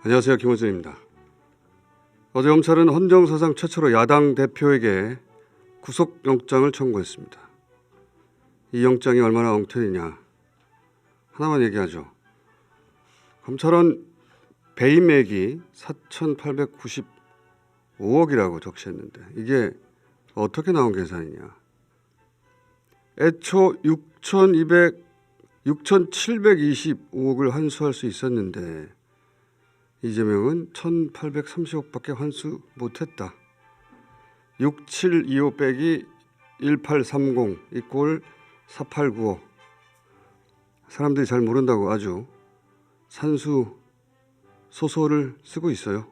안녕하세요. 김호준입니다. 어제 검찰은 헌정사상 최초로 야당 대표에게 구속영장을 청구했습니다. 이 영장이 얼마나 엉터리냐 하나만 얘기하죠. 검찰은 배임액이 4,895억이라고 적시했는데 이게 어떻게 나온 계산이냐. 애초 6,725억을 환수할 수 있었는데 이재명은 1,830억밖에 환수 못했다. 6725 빼기 1830 이꼴 489억. 사람들이 잘 모른다고 아주 산수 소설을 쓰고 있어요.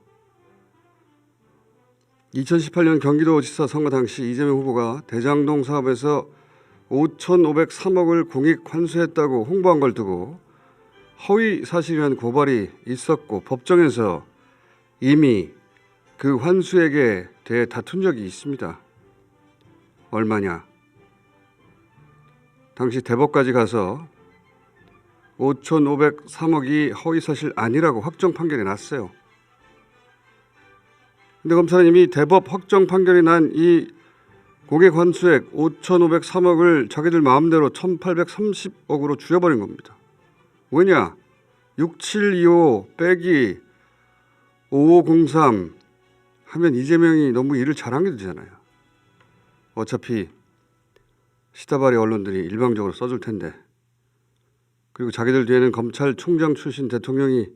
2018년 경기도지사 선거 당시 이재명 후보가 대장동 사업에서 5,503억을 공익 환수했다고 홍보한 걸 두고 허위 사실이라는 고발이 있었고 법정에서 이미 그 환수액에 대해 다툰 적이 있습니다. 얼마냐? 당시 대법까지 가서 5,503억이 허위 사실 아니라고 확정 판결이 났어요. 근데 검찰은 이미 대법 확정 판결이 난 이 고객 환수액 5,503억을 자기들 마음대로 1,830억으로 줄여버린 겁니다. 왜냐? 6725 빼기 5503 하면 이재명이 너무 일을 잘한 게 되잖아요. 어차피 시다바리 언론들이 일방적으로 써줄 텐데, 그리고 자기들 뒤에는 검찰총장 출신 대통령이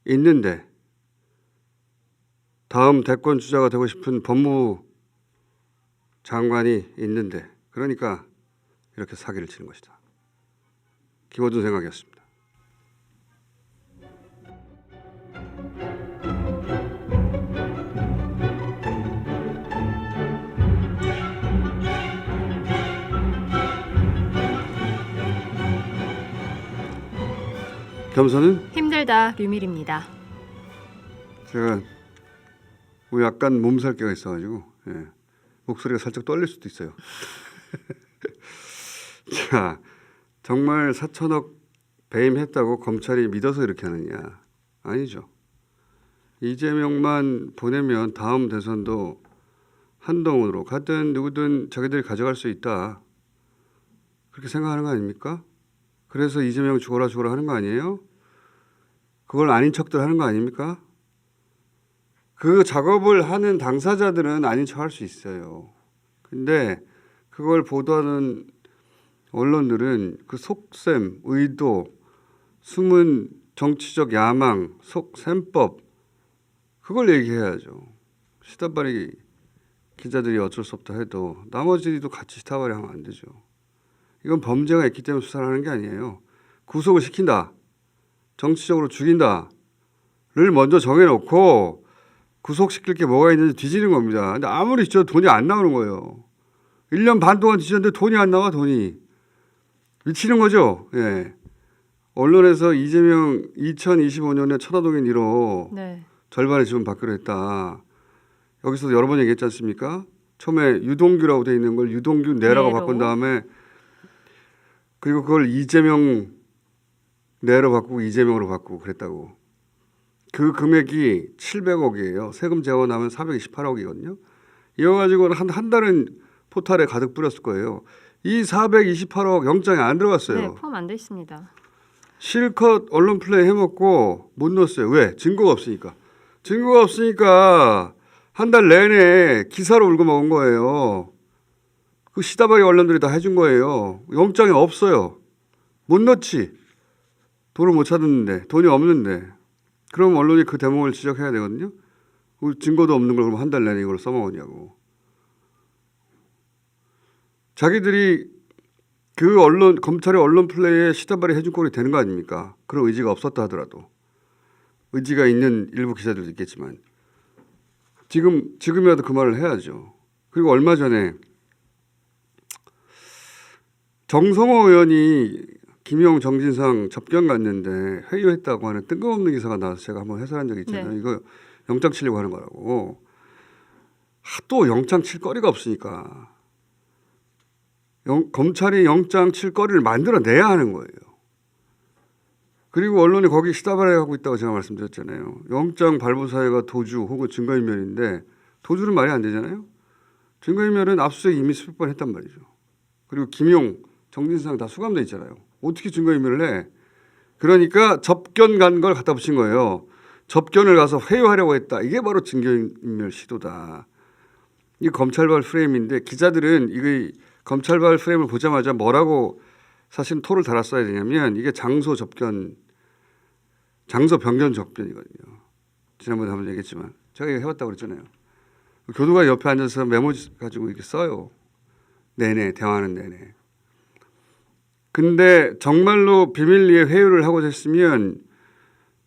있는데 다음 대권 주자가 되고 싶은 법무부 장관이 있는데, 그러니까 이렇게 사기를 치는 것이다. 김호준 생각이었습니다. 겸손은 힘들다 류밀입니다. 제가 약간 몸살기가 있어가지고 목소리가 살짝 떨릴 수도 있어요. 자, 정말 4천억 배임했다고 검찰이 믿어서 이렇게 하느냐? 아니죠. 이재명만 보내면 다음 대선도 한동훈으로 가든 누구든 자기들이 가져갈 수 있다. 그렇게 생각하는 거 아닙니까? 그래서 이재명 죽어라 하는 거 아니에요? 그걸 아닌 척들 하는 거 아닙니까? 그 작업을 하는 당사자들은 아닌 척 할 수 있어요. 근데 그걸 보도하는 언론들은 그 속셈, 의도, 숨은 정치적 야망, 셈법 그걸 얘기해야죠. 시다바리 기자들이 어쩔 수 없다 해도 나머지도 같이 시다바리 하면 안 되죠. 이건 범죄가 있기 때문에 수사를 하는 게 아니에요. 구속을 시킨다, 정치적으로 죽인다를 먼저 정해놓고 구속시킬 게 뭐가 있는지 뒤지는 겁니다. 근데 아무리 뒤져도 돈이 안 나오는 거예요. 1년 반 동안 뒤졌는데 돈이 안 나와. 돈이. 미치는 거죠. 예. 언론에서 이재명 2025년에 천화동인 1호 절반의 지분 받기로 했다. 여기서도 여러 번 얘기했지 않습니까? 처음에 유동규라고 돼 있는 걸 유동규 내라고 바꾼 다음에 그리고 그걸 이재명 내로 바꾸고 이재명으로 바꾸고 그랬다고. 그 금액이 700억이에요. 세금 제거하면 428억이거든요. 이거 가지고는 한 달은 포탈에 가득 뿌렸을 거예요. 이 428억 영장에 안 들어갔어요. 네, 포함 안 돼 있습니다. 실컷 언론 플레이 해먹고 못 넣었어요. 왜? 증거가 없으니까. 증거가 없으니까 한 달 내내 기사로 울고 먹은 거예요. 그 시다바리 언론들이 다 해준 거예요. 영장이 없어요. 못 넣지. 돈을 못 찾았는데, 돈이 없는데. 그럼 언론이 그 대목을 지적해야 되거든요. 증거도 없는 걸 그럼 한 달 내내 이걸 써먹었냐고. 자기들이 그 검찰의 언론 플레이에 시다바리 해준 꼴이 되는 거 아닙니까? 그런 의지가 없었다 하더라도. 의지가 있는 일부 기자들도 있겠지만. 지금이라도 그 말을 해야죠. 그리고 얼마 전에 정성호 의원이 김용 정진상 접견 갔는데 회유했다고 하는 뜬금없는 기사가 나와서 제가 한번 해설한 적이 있잖아요. 네. 이거 영장 치려고 하는 거라고. 또 영장 칠 거리가 없으니까 검찰이 영장 칠 거리를 만들어내야 하는 거예요. 그리고 언론이 거기 시다발해하고 있다고 제가 말씀드렸잖아요. 영장 발부 사유가 도주 혹은 증거인멸인데 도주는 말이 안 되잖아요. 증거인멸은 압수수색 이미 수백 번 했단 말이죠. 그리고 김용, 정진상 다 수감돼 있잖아요. 어떻게 증거인멸을 해? 그러니까 접견 간 걸 갖다 붙인 거예요. 접견을 가서 회유하려고 했다. 이게 바로 증거인멸 시도다. 이게 검찰발 프레임인데 기자들은 이게 검찰발 프레임을 보자마자 뭐라고 사실 토를 달았어야 되냐면 이게 장소 변경 접견이거든요. 지난번에 한번 얘기했지만 제가 이거 해왔다고 그랬잖아요. 교도관 옆에 앉아서 메모 가지고 이렇게 써요. 내내 대화하는 내내. 근데 정말로 비밀리에 회유를 하고 했으면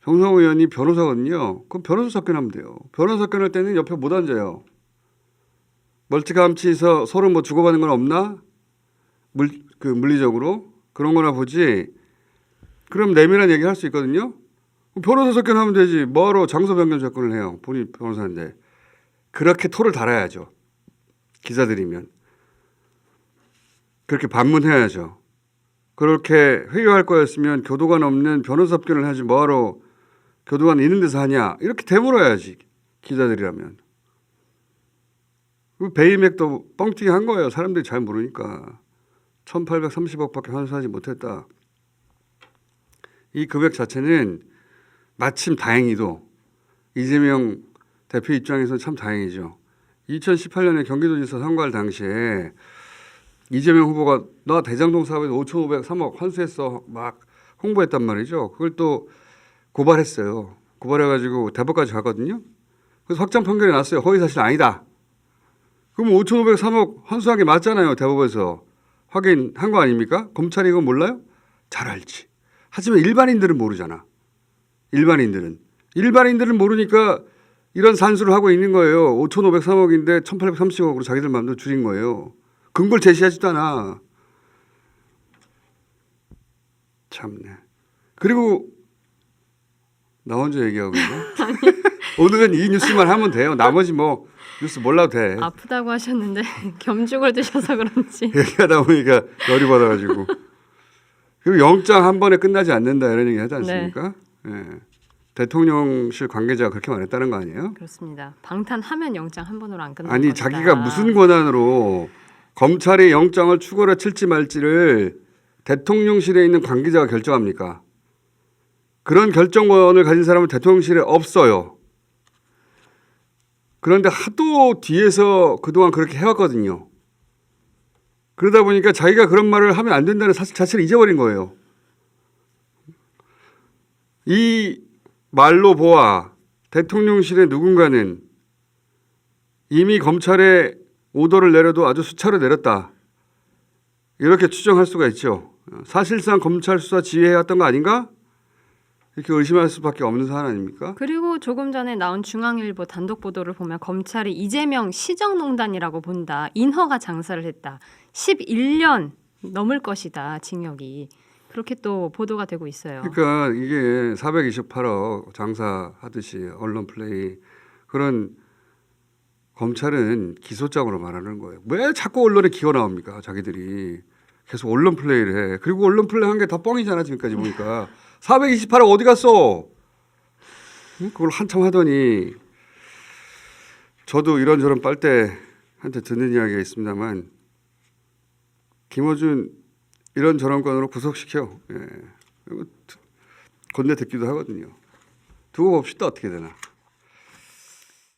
정성호 의원이 변호사거든요. 그럼 변호사 접견하면 돼요. 변호사 접견할 때는 옆에 못 앉아요. 멀찌감치해서 서로 뭐 주고받는 건 없나? 물리적으로 그런 거나 보지. 그럼 내밀한 얘기 할 수 있거든요. 변호사 접견하면 되지. 뭐하러 장소 변경 접근을 해요. 본인 변호사인데. 그렇게 토를 달아야죠. 기자들이면. 그렇게 반문해야죠. 그렇게 회유할 거였으면 교도관 없는 변호사 접견을 하지 뭐하러 교도관 있는 데서 하냐. 이렇게 되물어야지. 기자들이라면. 베이맥도 뻥튀기 한 거예요. 사람들이 잘 모르니까. 1830억밖에 환수하지 못했다. 이 금액 자체는 마침 다행히도 이재명 대표 입장에서는 참 다행이죠. 2018년에 경기도지사 선거할 당시에 이재명 후보가 나 대장동 사업에서 5,503억 환수했어 막 홍보했단 말이죠. 그걸 또 고발했어요. 고발해가지고 대법까지 갔거든요. 그래서 확정 판결이 났어요. 허위사실 아니다. 그럼 5,503억 환수한 게 맞잖아요. 대법에서 확인한 거 아닙니까? 검찰이 이거 몰라요? 잘 알지. 하지만 일반인들은 모르잖아. 일반인들은 모르니까 이런 산수를 하고 있는 거예요. 5,503억인데 1,830억으로 자기들 마음대로 줄인 거예요. 근거를 제시하지도 않아. 참네. 그리고 나 혼자 얘기하고 있네. 오늘은 이 뉴스만 하면 돼요. 나머지 뭐 뉴스 몰라도 돼. 아프다고 하셨는데 겸죽을 드셔서 그런지. 얘기하다 보니까 열이 받아가지고. 그리고 영장 한 번에 끝나지 않는다 이런 얘기 하지 않습니까? 네. 예. 대통령실 관계자가 그렇게 말했다는 거 아니에요? 그렇습니다. 방탄하면 영장 한 번으로 안 끝나는 아니 겁니다. 자기가 무슨 권한으로 검찰이 영장을 추가로 칠지 말지를 대통령실에 있는 관계자가 결정합니까? 그런 결정권을 가진 사람은 대통령실에 없어요. 그런데 하도 뒤에서 그동안 그렇게 해왔거든요. 그러다 보니까 자기가 그런 말을 하면 안 된다는 사실 자체를 잊어버린 거예요. 이 말로 보아 대통령실의 누군가는 이미 검찰에 오더를 내려도 아주 수차례 내렸다. 이렇게 추정할 수가 있죠. 사실상 검찰 수사 지휘해왔던 거 아닌가? 이렇게 의심할 수밖에 없는 사안 아닙니까? 그리고 조금 전에 나온 중앙일보 단독 보도를 보면 검찰이 이재명 시정농단이라고 본다. 인허가 장사를 했다. 11년 넘을 것이다. 징역이. 그렇게 또 보도가 되고 있어요. 그러니까 이게 428억 장사하듯이 언론 플레이 그런 검찰은 기소장으로 말하는 거예요. 왜 자꾸 언론에 기어 나옵니까? 자기들이 계속 언론 플레이를 해. 그리고 언론 플레이 한 게 다 뻥이잖아 지금까지 보니까. 428억 어디 갔어? 그걸 한참 하더니 저도 이런저런 빨대한테 듣는 이야기가 있습니다만 김어준 이런 저런 건으로 구속시켜. 예. 건네 듣기도 하거든요. 두고 봅시다 어떻게 되나.